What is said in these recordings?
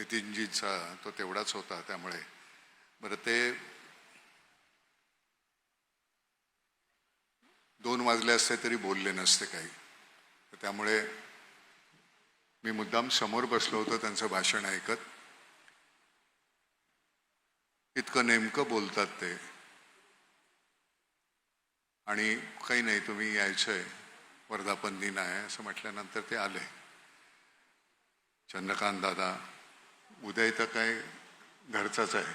नितीनजीचा तो तेवढाच होता. त्यामुळे बरं ते 2 वाजले असते तरी बोलले नसते काही. त्यामुळे मी मुद्दाम समोर बसलो होतो त्यांचं भाषण ऐकत. इतकं नेमकं बोलतात ते. आणि काही नाही, तुम्ही यायचंय, वर्धापन दिन आहे असं म्हटल्यानंतर ते आले. चंद्रकांत दादा, उदय तर काय घरचाच आहे,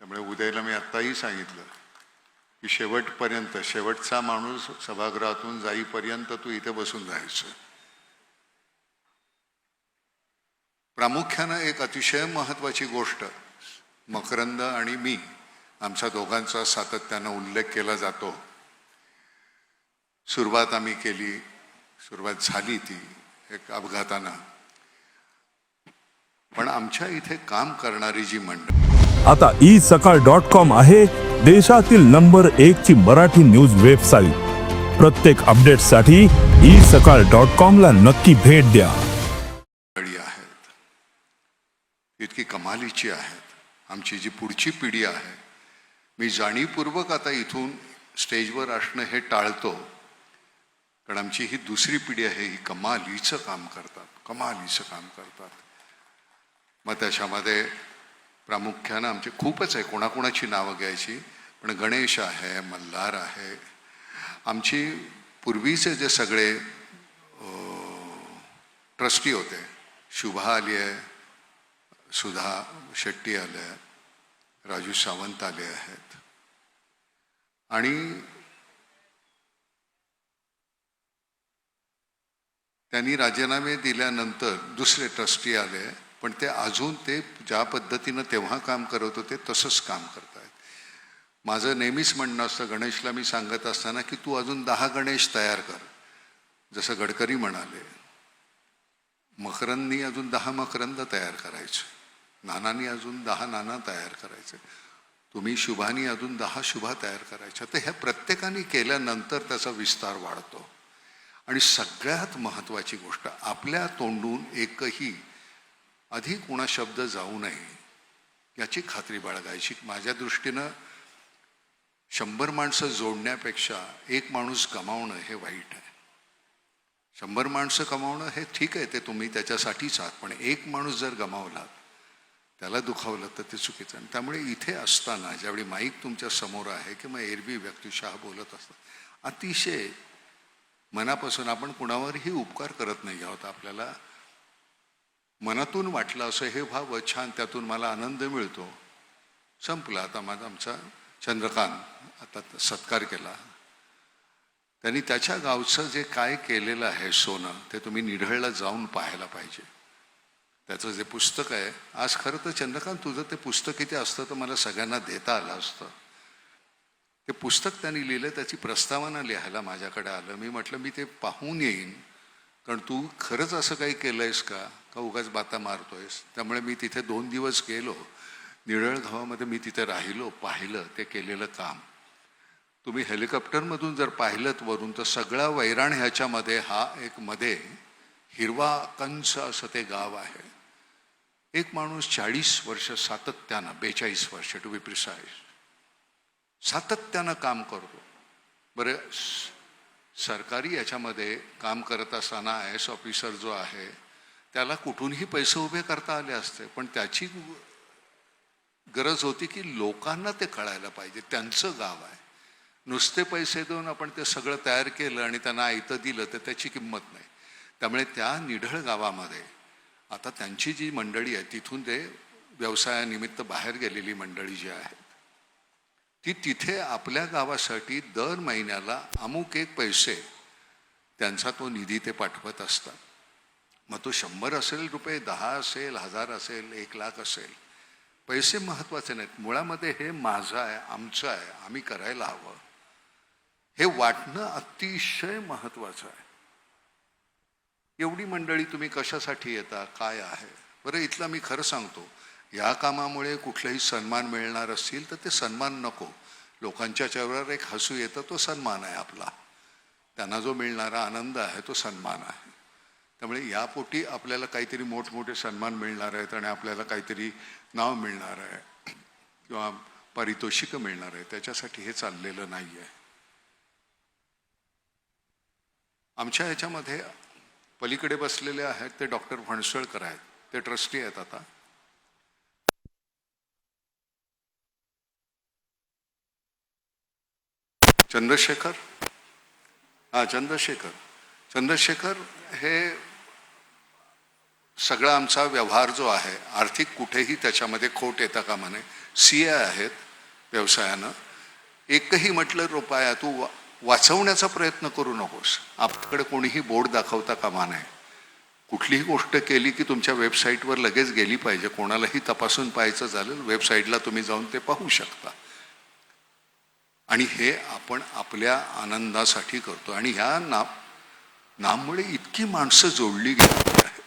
त्यामुळे उदयला मी आत्ताही सांगितलं की शेवटपर्यंत, शेवटचा माणूस सभागृहातून जाईपर्यंत तू इथे बसून जायचं. प्रामुख्यानं एक अतिशय महत्त्वाची गोष्ट, मकरंद आणि मी, आमच्या दोघांचा सातत्यानं उल्लेख केला जातो. सुरुवात आम्ही केली, सुरुवात झाली ती एक अपघातानं, पण आमच्या इथे काम करणारी जी मंडळ आता isakal.com आहे देशातील नंबर 1 ची मराठी न्यूज वेबसाईट. प्रत्येक अपडेटसाठी isakal.com ला नक्की भेट द्या. आहेत इतकी कमालीची आहेत. आमची जी पुढची पिढी आहे, मी जाणीवपूर्वक आता इथून स्टेजवर असणं हे टाळतो, कारण आमची ही दुसरी पिढी आहे, ही कमालीचं काम करतात, कमालीचं काम करतात. मग त्याच्यामध्ये प्रामुख्यानं आमचे खूपच आहे, कोणाकोणाची नावं घ्यायची, पण गणेश आहे, मल्हार आहे, आमची पूर्वीचे जे सगळे ट्रस्टी होते, शुभा आली आहे, सुधा शेट्टी आले आहेत, राजू सावंत आले आहेत, आणि त्यांनी राजीनामे दिल्यानंतर दुसरे ट्रस्टी आले, पण ते अजून ते ज्या पद्धतीनं तेव्हा काम करत होते तसंच काम करतायत. माझं नेहमीच म्हणणं असतं, गणेशला मी सांगत असताना की तू अजून 10 गणेश तयार कर, जसं गडकरी म्हणाले. मकरंदनी अजून 10 मकरंद तयार करायचे, नानांनी अजून 10 नाना तयार करायचे, तुम्ही शुभानी अजून 10 शुभा तयार करायच्या. तर ह्या प्रत्येकाने केल्यानंतर त्याचा विस्तार वाढतो. आणि सगळ्यात महत्त्वाची गोष्ट, आपल्या तोंडून एकही अधिक उणा शब्द जाऊ नये याची खात्री बाळगायची. माझ्या दृष्टीनं 100 माणसं जोडण्यापेक्षा 1 माणूस गमावणं हे वाईट आहे. 100 माणसं गमावणं हे ठीक आहे, ते तुम्ही त्याच्यासाठीच आहात, पण 1 माणूस जर गमावला, त्याला दुखावलं तर ते चुकीचं आहे. त्यामुळे इथे असताना ज्यावेळी माईक तुमच्या समोर आहे किंवा एरवी व्यक्तिशः बोलत असतात, अतिशय मनापासून, आपण कुणावरही उपकार करत नाही आहोत, आपल्याला मनातून वाटलं असं हे व्हावं, छान, त्यातून मला आनंद मिळतो, संपला. आता माझा आमचा चंद्रकांत आता सत्कार केला, त्यांनी त्याच्या गावचं जे काय केलेलं आहे सोनं, ते तुम्ही निढळला जाऊन पाहायला पाहिजे. त्याचं जे पुस्तक आहे, आज खरं तर चंद्रकांत तुझं ते पुस्तक इथे असतं तर मला सगळ्यांना देता आलं असतं. ते पुस्तक त्यांनी लिहिलं, त्याची प्रस्तावना लिहायला माझ्याकडे आलं. मी म्हटलं मी ते पाहून येईन, कारण तू खरंच असं काही केलंयस का उगाच बाता मारतोयस. त्यामुळे मी तिथे 2 दिवस गेलो, निढळ गावामध्ये मी तिथे राहिलो, पाहिलं ते केलेलं काम. तुम्ही हेलिकॉप्टरमधून जर पाहिलं वरून, तर सगळा वैराण ह्याच्यामध्ये हा एक मध्ये हिरवा कंच असं ते गाव आहे. एक माणूस 40 वर्ष सातत्यानं, 42 वर्ष टू बी प्रिसाइज, सातत्यानं काम करतो. बरं, सरकारी याच्यामध्ये काम करत असताना IAS ऑफिसर जो आहे, त्याला कुठूनही पैसे उभे करता आले असते, पण त्याची गरज होती की लोकांना ते कळायला पाहिजे त्यांचं गाव आहे. नुसते पैसे देऊन आपण ते सगळं तयार केलं आणि त्यांना आयतं दिलं तर त्याची किंमत नाही. त्यामुळे त्या निढळ गावामध्ये आता त्यांची जी मंडळी आहे, तिथून ते व्यवसायानिमित्त बाहेर गेलेली मंडळी जी आहेत, ती तिथे आपल्या गावासाठी दर महिन्याला अमुक एक पैसे त्यांचा तो निधी ते पाठवत असतात. मग तो 100 असेल रुपये, 10 असेल, 1000 असेल, 1 लाख असेल, पैसे महत्त्वाचे नाहीत. मुळामध्ये हे माझं आहे, आमचं आहे, आम्ही करायला हवं, हे वाटणं अतिशय महत्त्वाचं आहे. एवढी मंडळी तुम्ही कशासाठी येता, काय आहे? बरं, इथलं मी खरं सांगतो, या कामामुळे कुठलाही सन्मान मिळणार असतील तर ते सन्मान नको. लोकांच्या चेहऱ्यावर एक हसू येतं, तो सन्मान आहे आपला. त्यांना जो मिळणारा आनंद आहे तो सन्मान आहे. त्यामुळे यापोटी आपल्याला काहीतरी मोठमोठे सन्मान मिळणार आहेत आणि आपल्याला काहीतरी नाव मिळणार आहे किंवा पारितोषिकं मिळणार आहे, त्याच्यासाठी हे चाललेलं नाही आहे. आमच्या ह्याच्यामध्ये पलीकडे बसलेले आहेत ते डॉक्टर फणसळकर आहेत, ते ट्रस्टी आहेत आता. चंद्रशेखर हे सगळा आमचा व्यवहार जो आहे आर्थिक कुठेही त्याच्यामध्ये खोट येता कामा नये. CA आहेत व्यवसायानं. एकही म्हटलं रुपया तू वाचवण्याचा प्रयत्न करू नकोस, आपल्याकडे कोणीही बोर्ड दाखवता कामा नये. कुठलीही गोष्ट केली की तुमच्या वेबसाईटवर लगेच गेली पाहिजे. कोणालाही तपासून पाहायचं झालं वेबसाईटला तुम्ही जाऊन ते पाहू शकता. आणि हे आपण आपल्या आनंदासाठी करतो. आणि ह्या नाममुळे इतकी माणसं जोडली गेली आहे.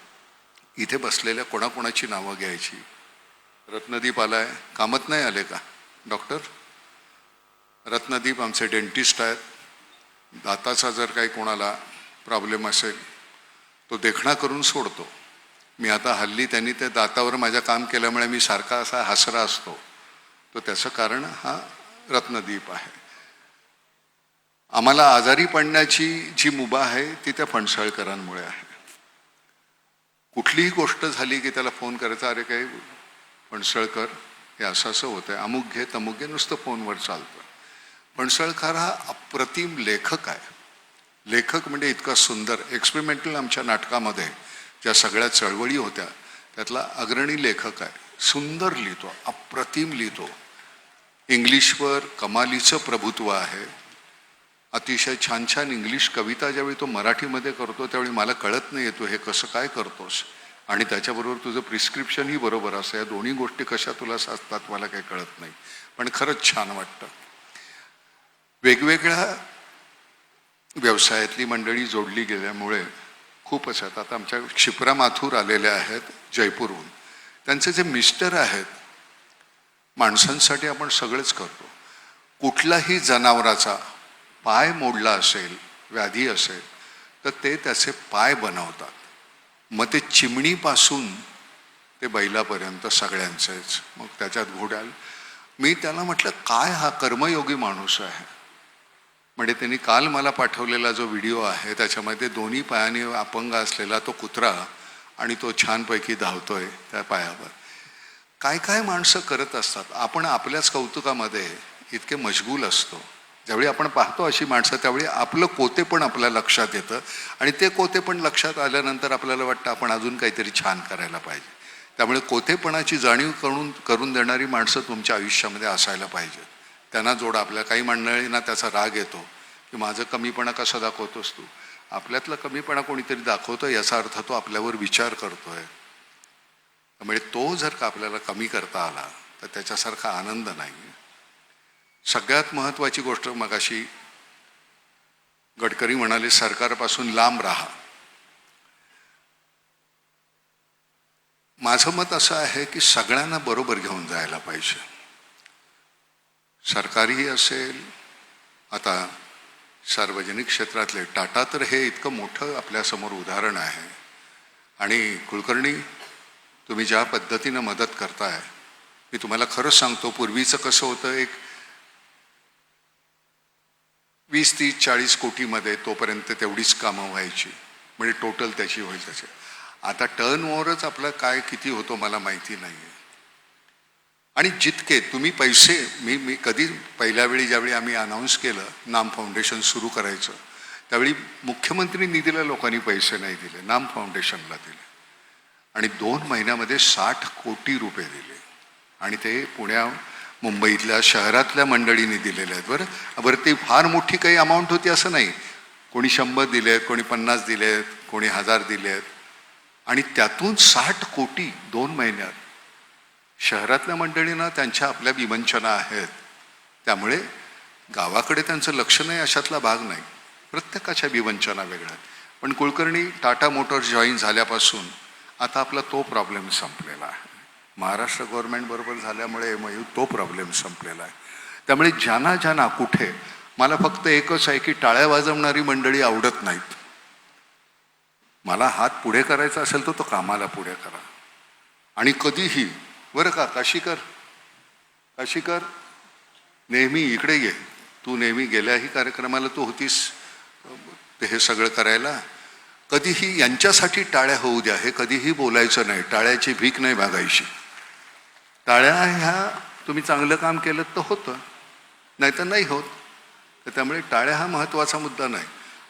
इथे बसलेल्या कोणाकोणाची नावं घ्यायची. रत्नदीप आलाय, कामत नाही आले का डॉक्टर? रत्नदीप आमचे डेंटिस्ट आहेत. दाताचा जर काही कोणाला प्रॉब्लेम असेल तो देखणा करून सोडतो. मी आता हल्ली त्यांनी ते दातावर माझ्या काम केल्यामुळे मी सारखा असा हसरा असतो, तो त्याचं कारण हा रत्नदीप आहे. आम्हाला आजारी पडण्याची जी मुभा आहे ती त्या फणसळकरांमुळे आहे. कुठलीही गोष्ट झाली की त्याला फोन करायचा, अरे काही फणसळकर हे असं असं होतंय, अमुक घे तमुक घे, नुसतं फोनवर चालतं. फणसळकर हा अप्रतिम लेखक आहे. लेखक म्हणजे इतका सुंदर. एक्सपेरिमेंटल आमच्या नाटकामध्ये ज्या सगळ्या चळवळी होत्या त्यातला अग्रणी लेखक आहे. सुंदर लिहितो, अप्रतिम लिहितो. इंग्लिशवर कमालीचं प्रभुत्व आहे. अतिशय छान छान इंग्लिश कविता ज्यावेळी तो मराठीमध्ये करतो त्यावेळी मला कळत नाही येतो हे कसं काय करतोस, आणि त्याच्याबरोबर तुझं प्रिस्क्रिप्शनही बरोबर असं. या दोन्ही गोष्टी कशा तुला साधतात मला काही कळत नाही, पण खरंच छान वाटतं. वेगवेगळ्या व्यवसायातली मंडळी जोडली गेल्यामुळे खूपच आहेत. आता आमच्या क्षिप्रा माथुर आलेल्या आहेत जयपूरहून. त्यांचे जे मिस्टर आहेत, माणसांसाठी आपण सगळंच करतो. कुठलाही जनावराचा पाय मोडला असेल, व्याधी असेल, तर ते त्याचे पाय बनवतात. मग ते चिमणीपासून ते बैलापर्यंत सगळ्यांचेच. मग त्याच्यात घोड्याल मी त्याला म्हटलं काय हा कर्मयोगी माणूस आहे. म्हणजे त्यांनी काल मला पाठवलेला जो व्हिडिओ आहे त्याच्यामध्ये दोन्ही पायाने अपंग असलेला तो कुत्रा आणि तो छानपैकी धावतोय त्या पायावर. काय काय माणसं करत असतात. आपण आपल्याच कौतुकामध्ये इतके मशगूल असतो. ज्यावेळी आपण पाहतो अशी माणसं त्यावेळी आपलं कोते पण आपल्या लक्षात येतं, आणि ते कोते पण लक्षात आल्यानंतर आपल्याला वाटतं आपण अजून काहीतरी छान करायला पाहिजे. त्यामुळे कोतेपणाची जाणीव करून देणारी माणसं तुमच्या आयुष्यामध्ये असायला पाहिजेत. त्यांना जोडा. आपल्या काही मंडळींना त्याचा राग येतो की माझं कमीपणा कसा दाखवतोस तू. आपल्यातला कमीपणा कोणीतरी दाखवतोय याचा अर्थ तो आपल्यावर विचार करतोय. त्यामुळे तो जर का आपल्याला कमी करता आला तर त्याच्यासारखा आनंद नाही. सगळ्यात महत्त्वाची गोष्ट मगाशी गडकरी म्हणाले सरकारपासून लांब राहा. माझं मत असं आहे की सगळ्यांना बरोबर घेऊन जायला पाहिजे. सरकारी असेल, आता सार्वजनिक क्षेत्रातले टाटा तर हे इतकं मोठं आपल्यासमोर उदाहरण आहे. आणि कुलकर्णी तुम्ही ज्या पद्धतीनं मदत करताय, मी तुम्हाला खरंच सांगतो, पूर्वीचं कसं होतं, एक 20, 30, 40 कोटीमध्ये तोपर्यंत तेवढीच कामं व्हायची, म्हणजे टोटल त्याची व्हायची. आता टर्नओव्हरच आपला काय किती होतो मला माहिती नाही आहे. आणि जितके तुम्ही पैसे, मी कधी पहिल्या वेळी ज्यावेळी आम्ही अनाऊन्स केलं नाम फाउंडेशन सुरू करायचं त्यावेळी मुख्यमंत्री निधीला लोकांनी पैसे नाही दिले, नाम फाउंडेशनला दिले. आणि 2 महिन्यामध्ये 60 कोटी रुपये दिले. आणि ते मुंबईतल्या शहरातल्या मंडळींनी दिलेले आहेत. बरं ती फार मोठी काही अमाऊंट होती असं नाही. कोणी 100 दिलेत, कोणी 50 दिलेत, कोणी 1000 दिलेत. आणि त्यातून 60 कोटी 2 महिन्यात. शहरातल्या मंडळींना त्यांच्या आपल्या विवंचना आहेत, त्यामुळे गावाकडे त्यांचं लक्ष नाही अशातला भाग नाही. प्रत्येकाच्या विवंचना वेगळ्या. पण कुलकर्णी टाटा मोटर्स जॉईन झाल्यापासून आता आपला तो प्रॉब्लेम संपलेला आहे. महाराष्ट्र गव्हर्नमेंट बरोबर झाल्यामुळे तो प्रॉब्लेम संपलेला आहे. त्यामुळे ज्यांना कुठे, मला फक्त एकच आहे की टाळ्या वाजवणारी मंडळी आवडत नाहीत. मला हात पुढे करायचा असेल तर तो कामाला पुढे करा. आणि कधीही बरं का काशीकर नेहमी इकडे ये. तू नेहमी गेल्याही कार्यक्रमाला तू होतीस ते हे सगळं करायला. कधीही यांच्यासाठी टाळ्या होऊ द्या हे कधीही बोलायचं नाही. टाळ्याची भीक नाही मागायची. टाळ्या ह्या तुम्ही चांगलं काम केलं तर होतं, नाही तर नाही होत. तर त्यामुळे टाळ्या हा महत्त्वाचा मुद्दा नाही.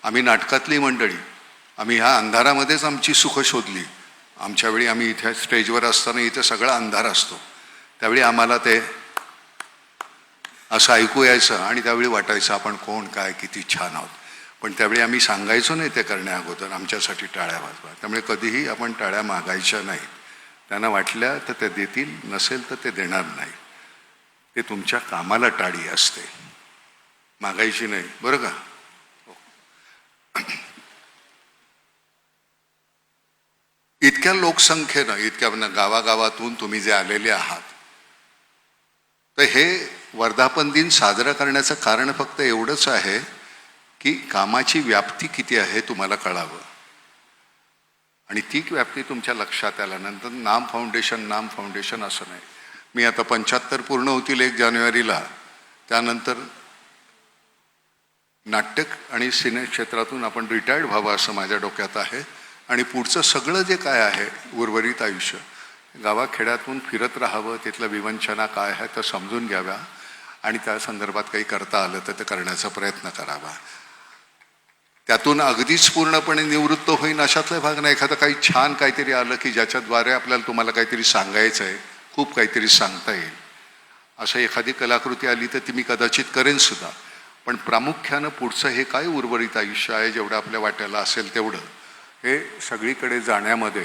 आम्ही नाटकातली मंडळी, आम्ही ह्या अंधारामध्येच आमची सुख शोधली. आमच्या वेळी आम्ही इथे स्टेजवर असताना इथे सगळा अंधार असतो. त्यावेळी आम्हाला ते असं ऐकू यायचं आणि त्यावेळी वाटायचं आपण कोण काय किती छान आहोत. पण त्यावेळी आम्ही सांगायचो नाही ते करण्या अगोदर आमच्यासाठी टाळ्या वाजवा. त्यामुळे कधीही आपण टाळ्या मागायच्या नाही. त्यांना वाटल्या तर ते देतील, नसेल तर ते देणार नाही. ते तुमच्या कामाला टाळी असते, मागायची नाही. बरं का? इतक्या लोकसंख्येनं, इतक्या गावागावातून तुम्ही जे आलेले आहात, तर हे वर्धापन दिन साजरा करण्याचं कारण फक्त एवढंच आहे की कामाची व्याप्ती किती आहे तुम्हाला कळावं. आणि ती व्याप्ती तुमच्या लक्षात आल्यानंतर नाम फाउंडेशन असं नाही. मी आता 75 पूर्ण होतील 1 जानेवारीला. त्यानंतर नाट्य आणि सिने क्षेत्रातून आपण रिटायर्ड व्हावं असं माझ्या डोक्यात आहे. आणि पुढचं सगळं जे काय आहे उर्वरित आयुष्य गावाखेड्यातून फिरत राहावं, तिथलं विवंचना काय आहे तर समजून घ्याव्या आणि त्या संदर्भात काही करता आलं तर ते करण्याचा प्रयत्न करावा. त्यातून अगदीच पूर्णपणे निवृत्त होईन अशातला भाग नाही. एखादं काही छान काहीतरी आलं की ज्याच्याद्वारे आपल्याला तुम्हाला काहीतरी सांगायचं आहे, खूप काहीतरी सांगता येईल, असं एखादी कलाकृती आली तर ती मी कदाचित करेन सुद्धा. पण प्रामुख्यानं पुढचं हे काय उर्वरित आयुष्य आहे जेवढं आपल्या वाट्याला असेल तेवढं हे सगळीकडे जाण्यामध्ये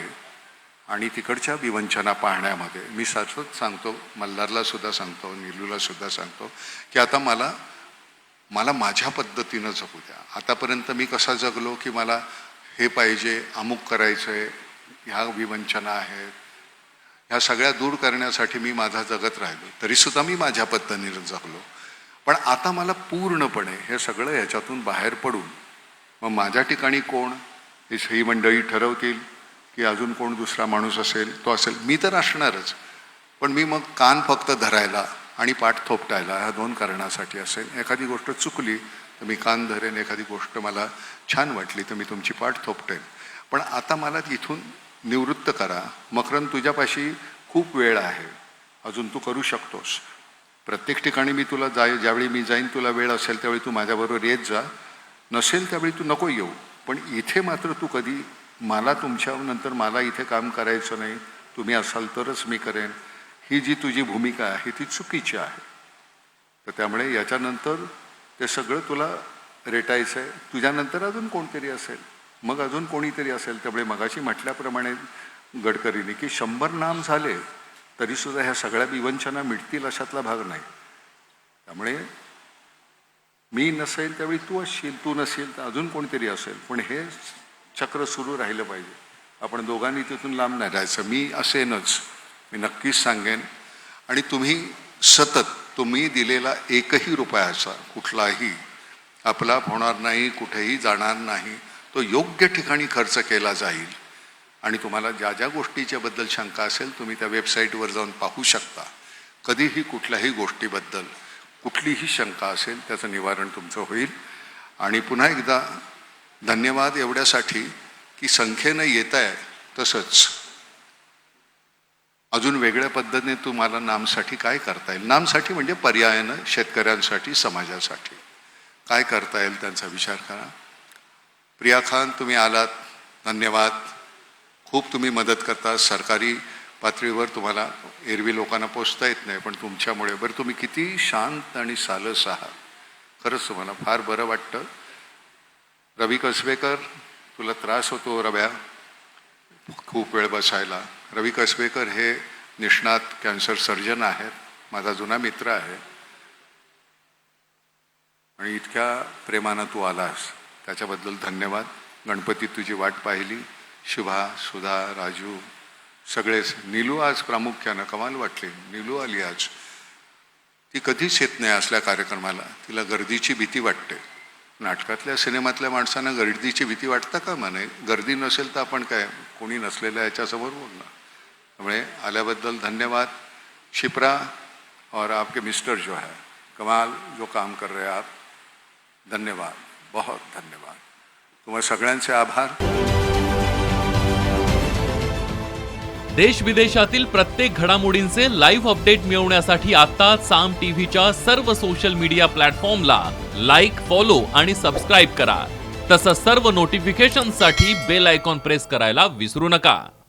आणि तिकडच्या विवंचना पाहण्यामध्ये मी सतत सांगतो, मल्हारला सुद्धा सांगतो, नीलूला सुद्धा सांगतो की आता मला माझ्या पद्धतीनं जगू द्या. आतापर्यंत मी कसा जगलो की मला हे पाहिजे, अमुक करायचं आहे, ह्या विवंचना आहेत, ह्या सगळ्या दूर करण्यासाठी मी माझा जगत राहिलो. तरीसुद्धा मी माझ्या पद्धतीनं जगलो. पण आता मला पूर्णपणे हे सगळं याच्यातून बाहेर पडून मग माझ्या ठिकाणी कोण ही मंडळी ठरवतील की अजून कोण दुसरा माणूस असेल तो असेल, मी तर असणारच. पण मी मग कान फक्त धरायला आणि पाठ थोपटायला ह्या 2 कारणासाठी असेल. एखादी गोष्ट चुकली तर मी कान धरेन, एखादी गोष्ट मला छान वाटली तर मी तुमची पाठ थोपटेन. पण आता मला तिथून निवृत्त करा. मकरंद, तुझ्यापाशी खूप वेळ आहे, अजून तू करू शकतोस. प्रत्येक ठिकाणी मी तुला ज्यावेळी मी जाईन तुला वेळ असेल त्यावेळी तू माझ्याबरोबर येत जा, नसेल त्यावेळी तू नको येऊ. पण इथे मात्र तू कधी मला तुमच्यानंतर मला इथे काम करायचं नाही, तुम्ही असाल तरच मी करेन, ही जी तुझी भूमिका आहे ती चुकीची आहे. तर त्यामुळे याच्यानंतर ते सगळं तुला रेटायचं आहे. तुझ्यानंतर अजून कोणतरी असेल, मग अजून कोणीतरी असेल. त्यामुळे मगाशी म्हटल्याप्रमाणे गडकरीने की 100 नाम झाले तरीसुद्धा ह्या सगळ्या विवंचना मिटतील अशातला भाग नाही. त्यामुळे मी नसेल त्यावेळी तू असशील, तू नसेल तर अजून कोणतरी असेल. पण हे चक्र सुरू राहिलं पाहिजे. आपण दोघांनी तिथून लांब नाही राहायचं. मी असेनच, मी नक्कीच सांगेन. आणि तुम्ही सतत तुम्ही दिलेला 1ही रुपयाचा कुठलाही अपलाप होणार नाही, कुठेही जाणार नाही. तो योग्य ठिकाणी खर्च केला जाईल. आणि तुम्हाला ज्या ज्या गोष्टीच्याबद्दल शंका असेल तुम्ही त्या वेबसाईटवर जाऊन पाहू शकता. कधीही कुठल्याही गोष्टीबद्दल कुठलीही शंका असेल त्याचं निवारण तुमचं होईल. आणि पुन्हा एकदा धन्यवाद एवढ्यासाठी की संख्येनं येत आहे तसंच अजून वेगळ्या पद्धतीने तुम्हाला नामसाठी काय करता येईल, नामसाठी म्हणजे पर्यायानं शेतकऱ्यांसाठी, समाजासाठी काय करता येईल त्यांचा विचार करा. प्रिया खान, तुम्ही आलात, धन्यवाद. खूप तुम्ही मदत करता. सरकारी पातळीवर तुम्हाला एरवी लोकांना पोचता येत नाही, पण तुमच्यामुळे बरं तुम्ही किती शांत आणि सालस आहात. खरंच तुम्हाला फार बरं वाटतं. रवी कसबेकर, तुला त्रास होतो रव्या खूप वेळ बसायला. रवी कसबेकर हे निष्णात कॅन्सर सर्जन आहेत, माझा जुना मित्र आहे. आणि इतक्या प्रेमानं तू आलास त्याच्याबद्दल धन्यवाद. गणपती तुझी वाट पाहिली. शुभा, सुधा, राजू सगळेच. नीलू आज प्रामुख्यानं कमाल वाटली, नीलू आली आज. ती कधीच येत नाही असल्या कार्यक्रमाला, तिला गर्दीची भीती वाटते. नाटकातल्या सिनेमातल्या माणसांना गर्दीची भीती वाटतं का म्हणे? गर्दी नसेल तर आपण काय कोणी नसलेल्या याच्यासमोर बोलणार. त्यामुळे आल्याबद्दल धन्यवाद. शिप्रा और आपके मिस्टर जो है कमाल जो काम कर रहे हैं आप, धन्यवाद, बहुत धन्यवाद. तुम्हा सगळ्यांचे आभार. देश विदेशातील प्रत्येक घडामोडींचे लाईव्ह अपडेट मिळवण्यासाठी आता साम टीव्हीच्या सर्व सोशल मीडिया प्लॅटफॉर्मला लाईक, फॉलो आणि सबस्क्राईब करा. तसंच सर्व नोटिफिकेशनसाठी बेल आयकॉन प्रेस करायला विसरू नका.